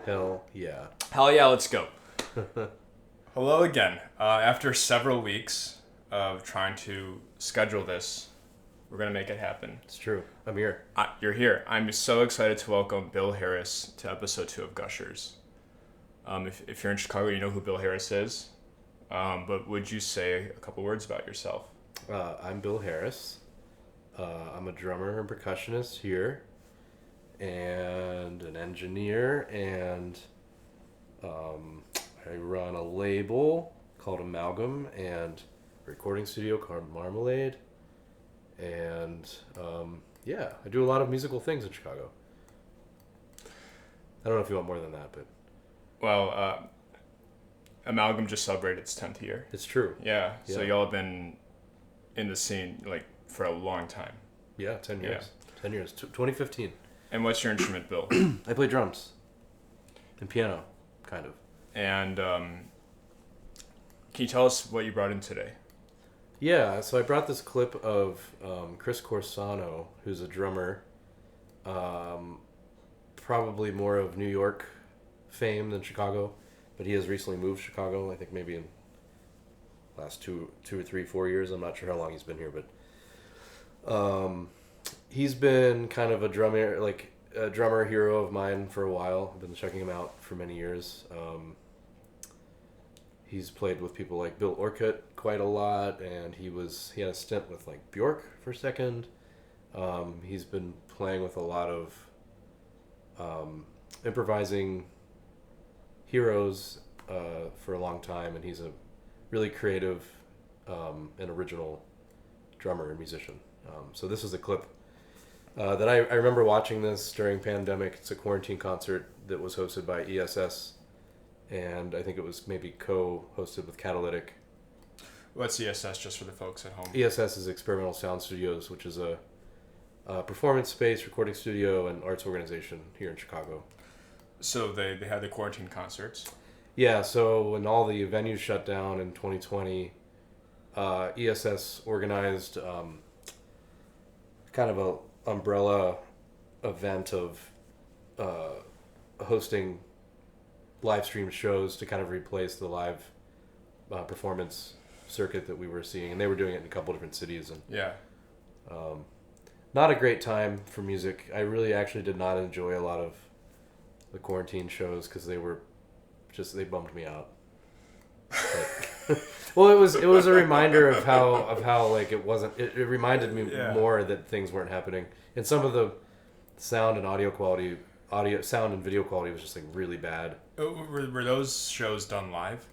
Hell yeah. Hell yeah, let's go. Hello again. After several weeks of trying to schedule this, we're going to make it happen. It's true. I'm here. You're here. I'm so excited to welcome Bill Harris to episode 2 of Gushers. If you're in Chicago, you know who Bill Harris is. But would you say a couple words about yourself? I'm Bill Harris. I'm a drummer and percussionist here, and an engineer, and I run a label called Amalgam and a recording studio called Marmalade, and I do a lot of musical things in Chicago. I don't know if you want more than that, but... Well, Amalgam just celebrated its 10th year. It's true. Yeah, so y'all have been in the scene for a long time. Yeah, 10 years. Yeah. 10 years. 2015. And what's your instrument, Bill? I play drums and piano, kind of. And can you tell us what you brought in today? Yeah, so I brought this clip of Chris Corsano, who's a drummer, probably more of New York fame than Chicago, but he has recently moved to Chicago, I think maybe in last 2 or 3, 4 years. I'm not sure how long he's been here, but he's been kind of a drummer hero of mine for a while. I've been checking him out for many years. He's played with people like Bill Orcutt quite a lot, and he had a stint with like Bjork for a second. He's been playing with a lot of improvising heroes for a long time, and he's a really creative and original drummer and musician. So this is a clip that I remember watching this during pandemic. It's a quarantine concert that was hosted by ESS, and I think it was maybe co-hosted with Catalytic. What's ESS, just for the folks at home? ESS is Experimental Sound Studios, which is a performance space, recording studio, and arts organization here in Chicago. So they had the quarantine concerts? Yeah, so when all the venues shut down in 2020, ESS organized kind of a umbrella event of hosting live stream shows to kind of replace the live performance circuit that we were seeing, and they were doing it in a couple different cities. And not a great time for music. I really actually did not enjoy a lot of the quarantine shows because they bummed me out. Well, it was a reminder of how like it wasn't. It reminded me more that things weren't happening, and some of the sound and sound and video quality was just like really bad. Were those shows done live?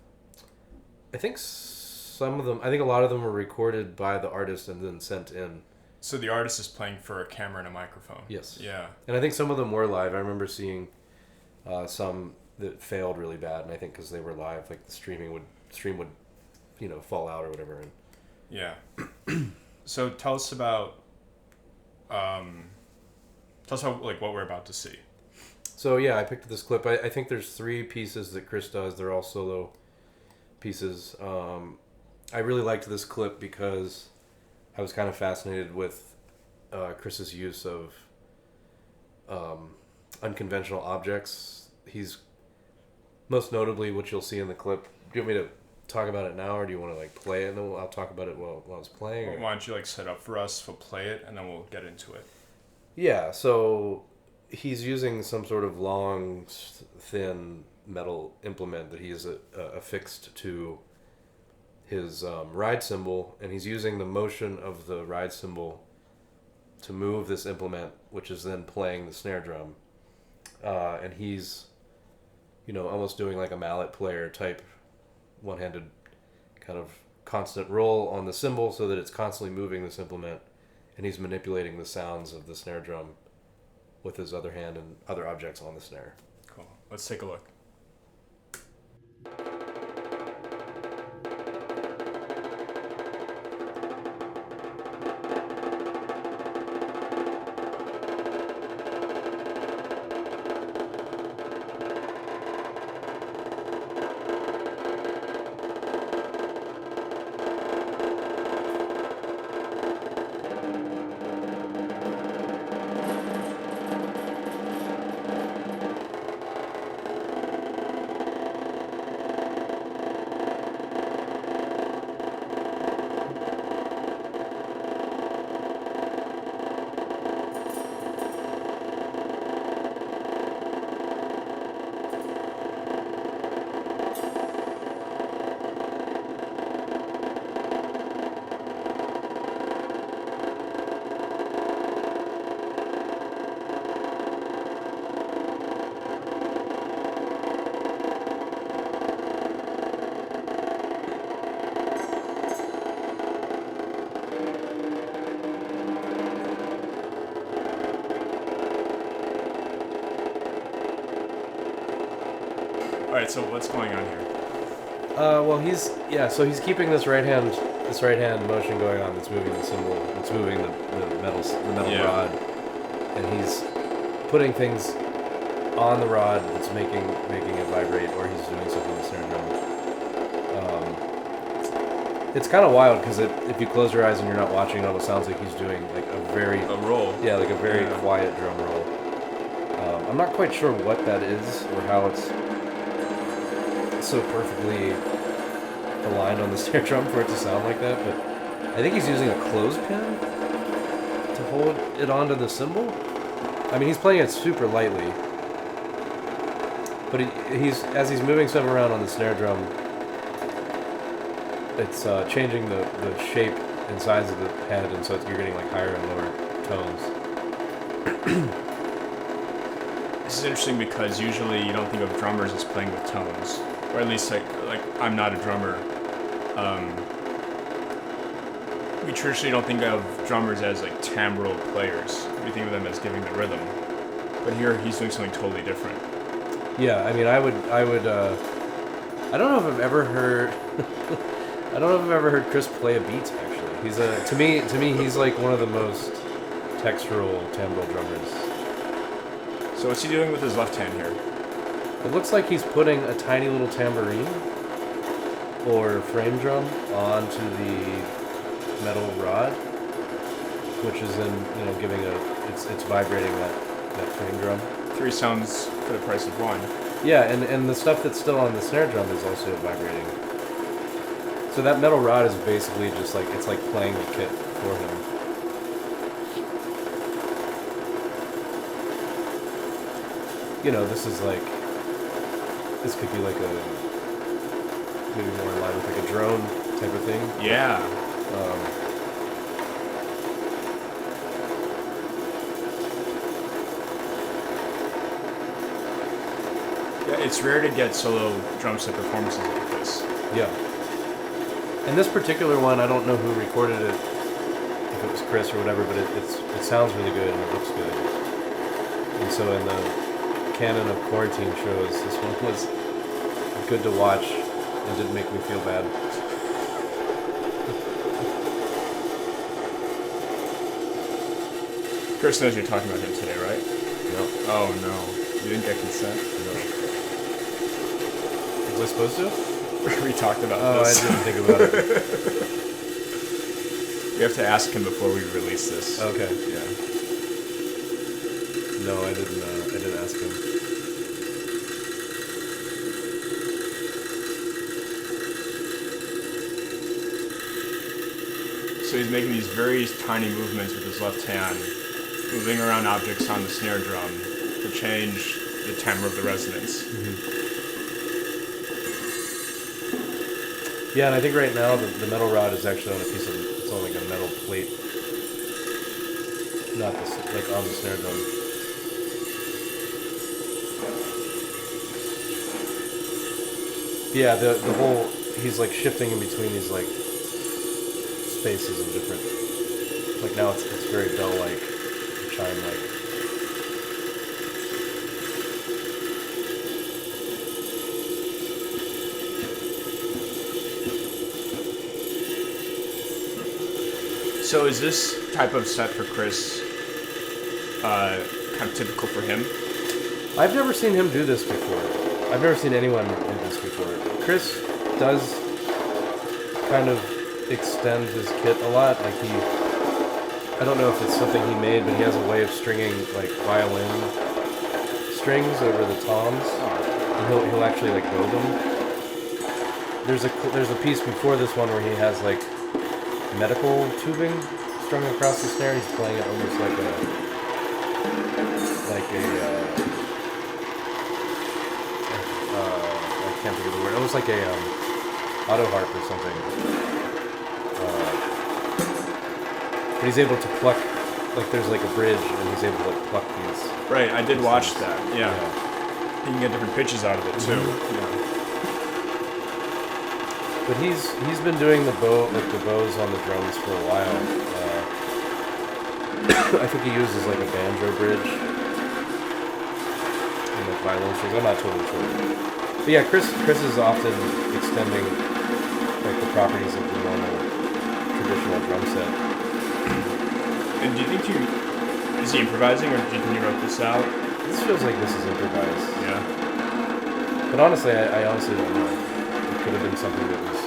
I think some of them. I think a lot of them were recorded by the artist and then sent in. So the artist is playing for a camera and a microphone. Yes. Yeah. And I think some of them were live. I remember seeing some that failed really bad, and I think because they were live, like the stream would fall out or whatever. And yeah. So tell us about how what we're about to see. So yeah, I picked this clip. I think there's 3 pieces that Chris does. They're all solo pieces. I really liked this clip because I was kind of fascinated with Chris's use of unconventional objects. He's most notably, what you'll see in the clip. Do you want me to talk about it now, or do you want to like play it and then I'll talk about it while I was playing? Or? Why don't you set up for us? We'll play it and then we'll get into it. Yeah. So he's using some sort of long, thin metal implement that he's affixed to his ride cymbal, and he's using the motion of the ride cymbal to move this implement, which is then playing the snare drum. And he's, almost doing like a mallet player type, one-handed kind of constant roll on the cymbal so that it's constantly moving this implement, and he's manipulating the sounds of the snare drum with his other hand and other objects on the snare. Cool. Let's take a look. All right, so what's going on here? Well, so he's keeping this right hand motion going on. That's moving the cymbal. It's moving the metal rod, and he's putting things on the rod that's making it vibrate, or he's doing something with the snare drum. It's kind of wild because if you close your eyes and you're not watching, it almost sounds like he's doing like a roll. Yeah, like a very quiet drum roll. I'm not quite sure what that is or how it's so perfectly aligned on the snare drum for it to sound like that, but I think he's using a clothespin to hold it onto the cymbal. I mean, he's playing it super lightly, but as he's moving stuff around on the snare drum, it's changing the shape and size of the head, and so you're getting like higher and lower tones. This is interesting because usually you don't think of drummers as playing with tones, or at least like I'm not a drummer. We traditionally don't think of drummers as like timbral players. We think of them as giving the rhythm. But here he's doing something totally different. Yeah, I mean, I would. I don't know if I've ever heard. I don't know if I've ever heard Chris play a beat. Actually, he's to me he's like one of the most textural timbral drummers. So what's he doing with his left hand here? It looks like he's putting a tiny little tambourine or frame drum onto the metal rod, which is then giving it's vibrating that frame drum. 3 sounds for the price of 1. Yeah, and the stuff that's still on the snare drum is also vibrating. So that metal rod is basically just like it's like playing the kit for him. This could be like maybe more in line with like a drone type of thing. Yeah. It's rare to get solo drum set performances like this. Yeah. And this particular one, I don't know who recorded it, if it was Chris or whatever, but it sounds really good and it looks good. And so in the canon of quarantine shows, this one was good to watch and didn't make me feel bad. Chris knows you're talking about him today, right? No. Oh no. You didn't get consent? No. Was I supposed to? We talked about this. Oh, I didn't think about it. We have to ask him before we release this. Okay. Yeah. No, I didn't ask him. So he's making these very tiny movements with his left hand, moving around objects on the snare drum to change the timbre of the resonance. Mm-hmm. Yeah, and I think right now the metal rod is actually on it's on like a metal plate, not like on the snare drum. Yeah, the whole he's like shifting in between these like spaces and different. Like now it's very bell like, chime like. So is this type of set for Chris kind of typical for him? I've never seen him do this before. I've never seen anyone do this before. Chris does kind of extend his kit a lot. Like I don't know if it's something he made, but he has a way of stringing like violin strings over the toms, and he'll actually like go them. There's a piece before this one where he has like medical tubing strung across the snare. He's playing it almost like a I can't think of the word. Almost like a auto harp or something. But he's able to pluck, like there's like a bridge, and he's able to like pluck these. Right, I did watch that. Yeah. He can get different pitches out of it too. Mm-hmm. Yeah. But he's been doing the bows on the drums for a while. I think he uses like a banjo bridge and like violin strings. I'm not totally sure. But yeah, Chris is often extending like the properties of the normal traditional drum set. And do you think is he improvising, or do you think he wrote this out? This feels like this is improvised. Yeah. But honestly, I honestly don't know. It could have been something that was...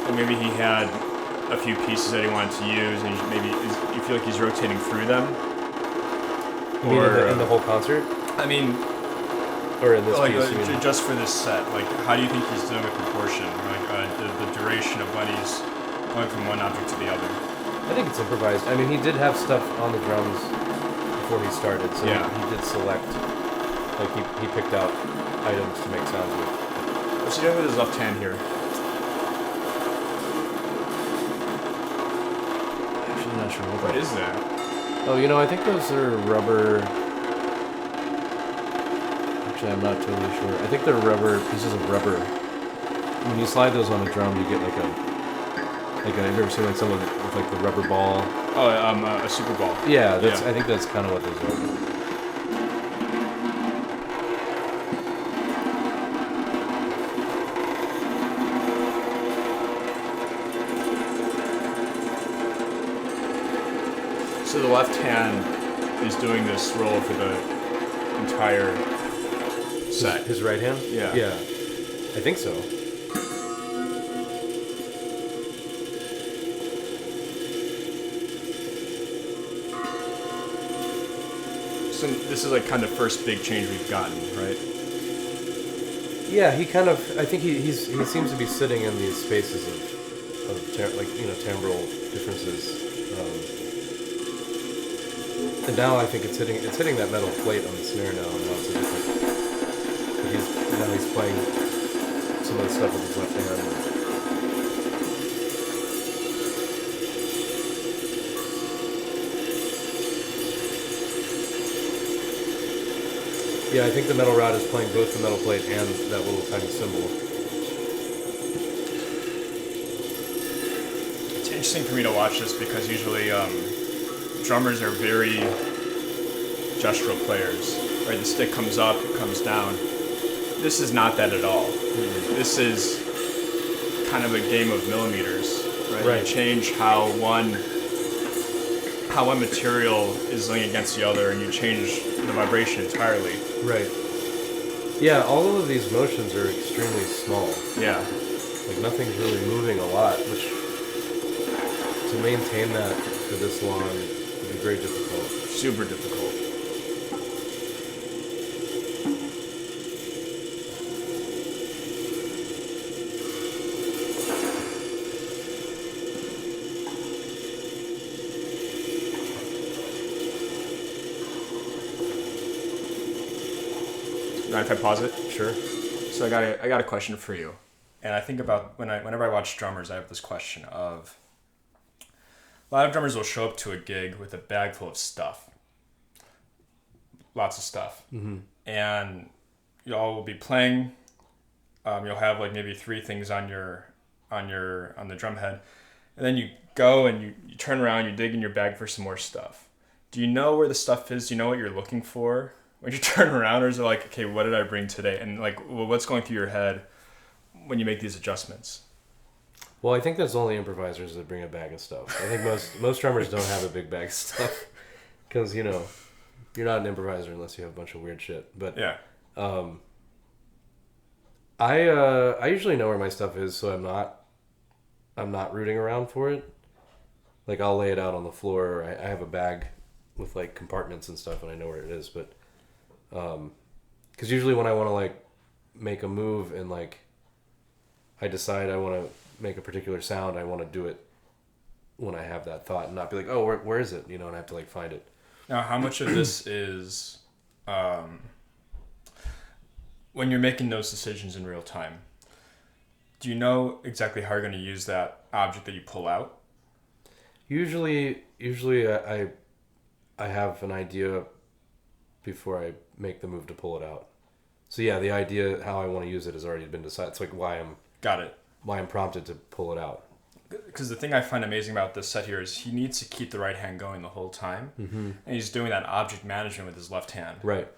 Or maybe he had a few pieces that he wanted to use, and you feel like he's rotating through them? You mean in the whole concert? I mean... Or in this like, piece? Just for this set. Like, how do you think he's doing a proportion? Like, the duration of when he's going from one object to the other? I think it's improvised. I mean, he did have stuff on the drums before he started, so yeah. he did select... Like, he picked out items to make sounds with. What's he doing with his left hand here? Actually, I'm not sure what is that? Oh, you know, I think those are rubber... Actually, I'm not totally sure. I think they're rubber, pieces of rubber. When you slide those on a drum, you get like a... have you ever seen like someone with like the rubber ball? Oh, a super ball. Yeah, I think that's kind of what those are. So the left hand is doing this roll for the entire set. His right hand? Yeah. Yeah. I think so. So this is like kind of first big change we've gotten, right? Yeah, he kind of... I think he seems to be sitting in these spaces of timbral differences. And now I think it's hitting that metal plate on the snare now in lots of different... But he's playing some of the stuff with his left hand. Yeah, I think the metal rod is playing both the metal plate and that little tiny cymbal. It's interesting for me to watch this because usually drummers are very gestural players. Right, the stick comes up, it comes down. This is not that at all. Mm-hmm. This is kind of a game of millimeters. Right. You change how one material is laying against the other, and you change the vibration entirely. Right. Yeah, all of these motions are extremely small. Yeah. Like nothing's really moving a lot, which to maintain that for this long would be very difficult. Super difficult. If I pause it? Sure. So I got a question for you. And I think about whenever I watch drummers, I have this question of a lot of drummers will show up to a gig with a bag full of stuff. Lots of stuff. Mm-hmm. And you all will be playing. You'll have like maybe 3 things on the drum head. And then you go and you turn around, you dig in your bag for some more stuff. Do you know where the stuff is? Do you know what you're looking for when you turn around, or is it like, okay, what did I bring today? And like, what's going through your head when you make these adjustments? Well, I think that's only improvisers that bring a bag of stuff. I think most drummers don't have a big bag of stuff because you're not an improviser unless you have a bunch of weird shit. But yeah, I usually know where my stuff is, so I'm not rooting around for it. Like I'll lay it out on the floor. I have a bag with like compartments and stuff, and I know where it is. But because usually when I want to like make a move and like I decide I want to make a particular sound, I want to do it when I have that thought and not be like, oh, where is it? And I have to like find it. Now, how much of this is when you're making those decisions in real time? Do you know exactly how you're going to use that object that you pull out? Usually I have an idea before I make the move to pull it out. So yeah, the idea how I want to use it has already been decided. It's like why I'm prompted to pull it out. Because the thing I find amazing about this set here is he needs to keep the right hand going the whole time, and he's doing that object management with his left hand. Right.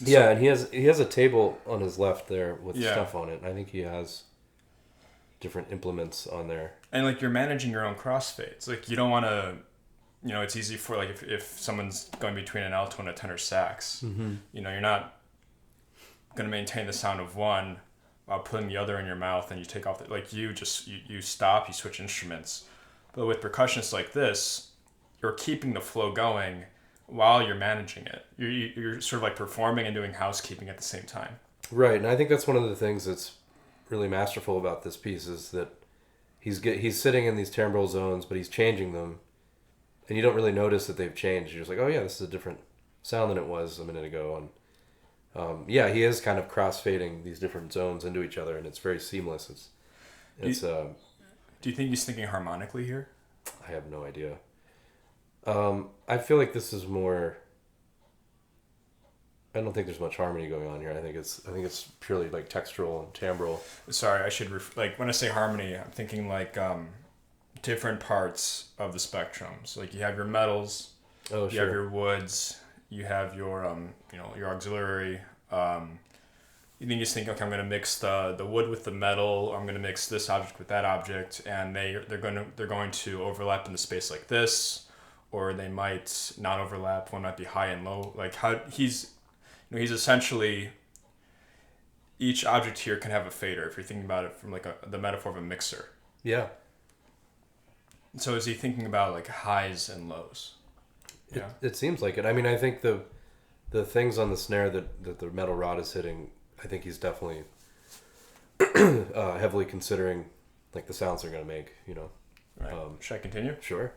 Yeah, and he has a table on his left there with Yeah. stuff on it. I think he has different implements on there. And like you're managing your own crossfades. Like you don't want to, you know, it's easy for like if someone's going between an alto and a tenor sax, you know, you're not going to maintain the sound of one while putting the other in your mouth, and you take off like you stop, you switch instruments. But with percussionists like this, you're keeping the flow going while you're managing it. You're sort of like performing and doing housekeeping at the same time. Right, and I think that's one of the things that's really masterful about this piece is that he's sitting in these timbral zones, but he's changing them, and you don't really notice that they've changed. You're just like, oh yeah, this is a different sound than it was a minute ago. And yeah, he is kind of crossfading these different zones into each other, and it's very seamless. Do you think he's thinking harmonically here? I have no idea. I feel like this is more. I don't think there's much harmony going on here. I think it's purely like textural and timbral. Sorry, I should like when I say harmony, I'm thinking like different parts of the spectrum. So like you have your metals, you have your woods, you have your your auxiliary. You then just think, okay, I'm going to mix the wood with the metal. I'm going to mix this object with that object, and they're going to overlap in the space like this, or they might not overlap. One might be high and low. Like how he's essentially, each object here can have a fader if you're thinking about it from like the metaphor of a mixer. Yeah. So is he thinking about like highs and lows? Yeah. It seems like it. I mean, I think the things on the snare that the metal rod is hitting, I think he's definitely heavily considering like the sounds they're going to make, you know. Right. Should I continue? Sure.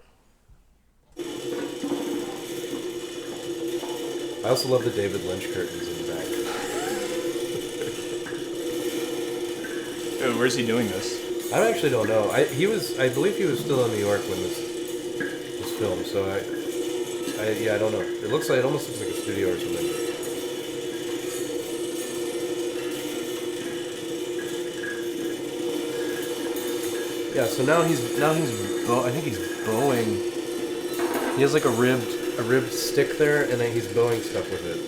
I also love the David Lynch curtains in the back. Oh, where's he doing this? I actually don't know. I believe he was still in New York when this was filmed, so I don't know. It almost looks like a studio or something. Yeah, so now I think he's bowing. He has like a ribbed stick there, and then he's bowing stuff with it.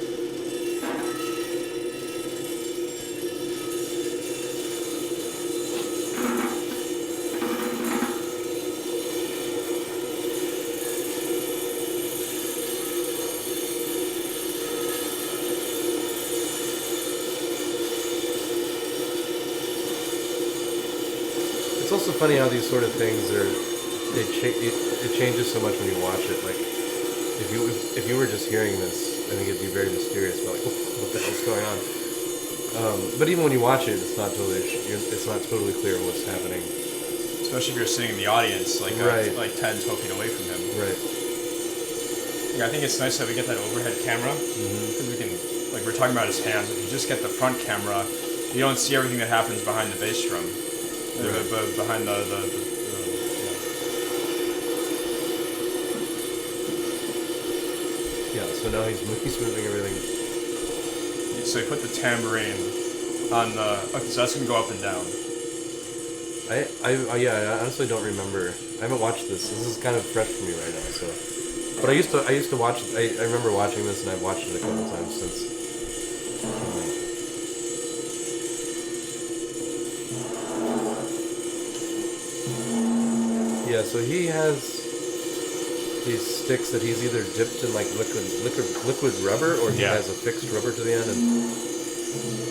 It's also funny how these sort of things it changes so much when you watch it. Like if you were just hearing this, I think it'd be very mysterious. About like what the hell's going on. But even when you watch it, it's not totally clear what's happening. Especially if you're sitting in the audience, like right. Like 10, 12 feet away from him. Right. Yeah, I think it's nice that we get that overhead camera because we can, like we're talking about his hands. If you just get the front camera, you don't see everything that happens behind the bass drum. Right. Behind the Yeah, so now he's moving everything. So you put the tambourine on the... Okay, so that's going to go up and down. I honestly don't remember. I haven't watched this. This is kind of fresh for me right now, so... But I used to watch... I remember watching this, and I've watched it a couple times since... Yeah, so he has these sticks that he's either dipped in like liquid rubber, or he has a fixed rubber to the end, and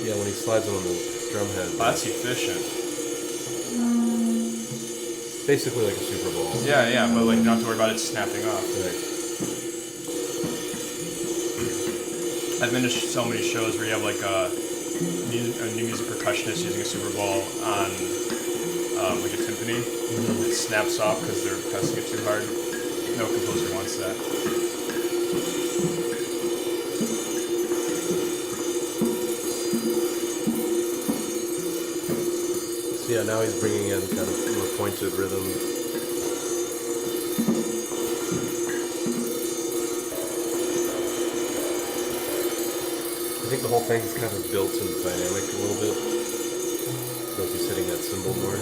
yeah, when he slides them on the drum head. Oh, that's efficient. Basically like a Super Bowl. Yeah, but like you don't have to worry about it snapping off. Right. I've been to so many shows where you have like a new music percussionist using a Super Bowl on like a timpani. It snaps off because they're pressing it too hard. No composer wants that. So yeah, now he's bringing in kind of more pointed rhythm. I think the whole thing's kind of built and dynamic a little bit. So if he's hitting that cymbal more,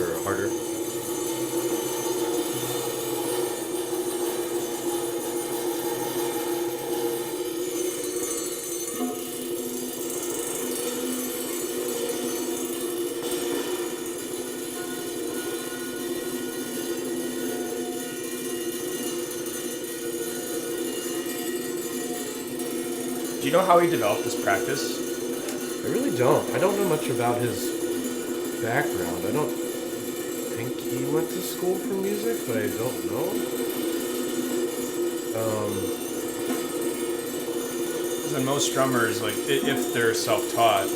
or harder. Do you know how he developed this practice? I really don't. I don't know much about his background. I don't think he went to school for music, but I don't know. And most drummers, like if they're self-taught,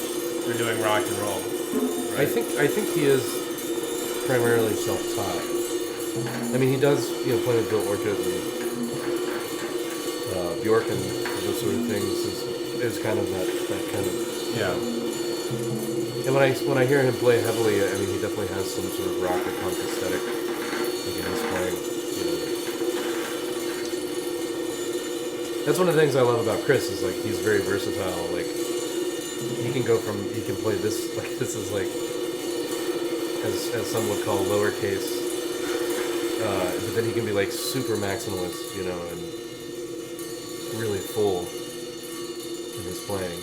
they're doing rock and roll. Right? I think he is primarily self-taught. I mean, he does play with Bill Orchid and Bjork and those sort of things. Is kind of that kind of And when I hear him play heavily, I mean, he definitely has some sort of rock or punk aesthetic like in his playing. That's one of the things I love about Chris is like he's very versatile. Like he can play this this is like as some would call lowercase, but then he can be like super maximalist, and really full in his playing.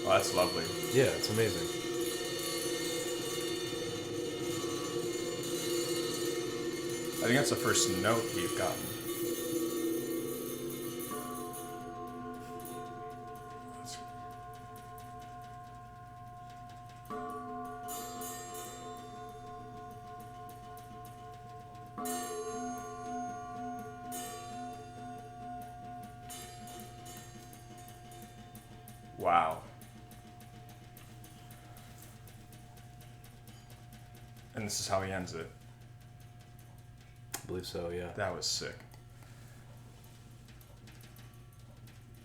Well, that's lovely. Yeah, it's amazing. I think that's the first note you've gotten. Wow. And this is how he ends it. I believe so, yeah. That was sick.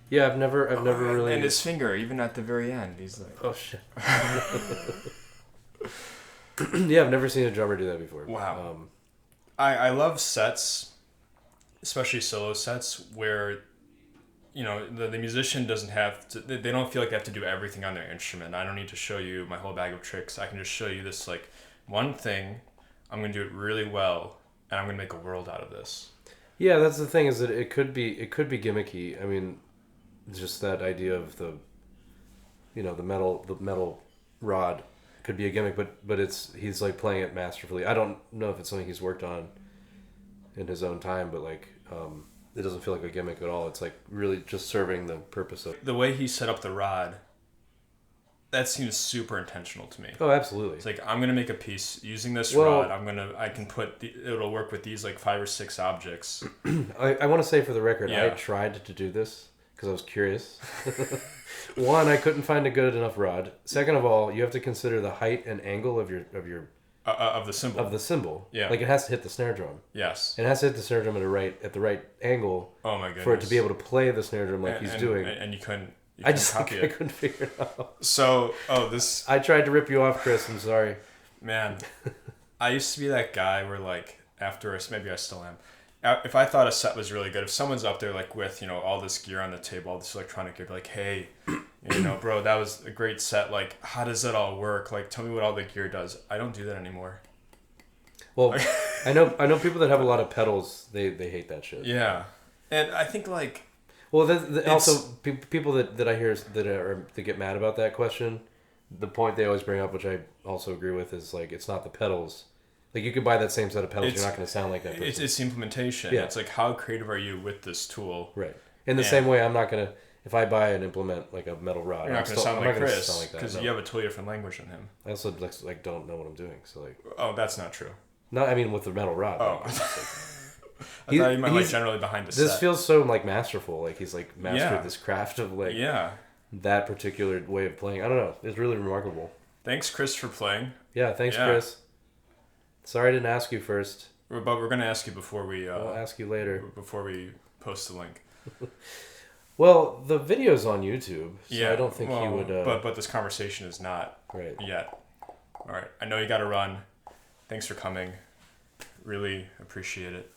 Yeah, I've never really. And his finger, even at the very end, he's like, oh shit. Yeah, I've never seen a drummer do that before. Wow. I love sets, especially solo sets, where the musician doesn't have to, they don't feel like they have to do everything on their instrument. I don't need to show you my whole bag of tricks. I can just show you this like one thing. I'm going to do it really well, and I'm going to make a world out of this. Yeah, that's the thing, is that it could be gimmicky. I mean, just that idea of the metal rod could be a gimmick, but he's like playing it masterfully. I don't know if it's something he's worked on in his own time, but like it doesn't feel like a gimmick at all. It's like really just serving the purpose of the way he set up the rod. That seems super intentional to me. Oh, absolutely. It's like, I'm gonna make a piece using this rod. I can put it'll work with these like 5 or 6 objects. I want to say for the record, Yeah. I tried to do this because I was curious. One, I couldn't find a good enough rod. Second of all, you have to consider the height and angle of The cymbal. of the cymbal. Yeah. Like it has to hit the snare drum. Yes. It has to hit the snare drum at the right angle. Oh my goodness. For it to be able to play the snare drum like he's doing. And you couldn't. I couldn't figure it out. So, I tried to rip you off, Chris. I'm sorry. Man, I used to be that guy where like maybe I still am. If I thought a set was really good, if someone's up there like with all this gear on the table, all this electronic gear, like, hey, bro, that was a great set. Like, how does it all work? Like, tell me what all the gear does. I don't do that anymore. Well, I know people that have a lot of pedals. They hate that shit. Yeah, and I think like. Well, also people that I hear that get mad about that question, the point they always bring up, which I also agree with, is like it's not the pedals. Like you could buy that same set of pedals, you're not going to sound like that person. It's implementation. Yeah. It's like, how creative are you with this tool? Right. In the same way, I'm not going to. If I buy an implement like a metal rod, you're not going to sound like Chris because you have a totally different language than him. I also like don't know what I'm doing, so like. Oh, that's not true. No, I mean with the metal rod. Oh. I thought you meant like generally behind the set. This feels so like masterful. Like he's like mastered this craft of like that particular way of playing. I don't know. It's really remarkable. Thanks, Chris, for playing. Yeah, thanks, Chris. Sorry I didn't ask you first. But we're going to ask you before we... I'll ask you later. Before we post the link. Well, the video's on YouTube, so I don't think he would... But this conversation is not yet. All right. I know you got to run. Thanks for coming. Really appreciate it.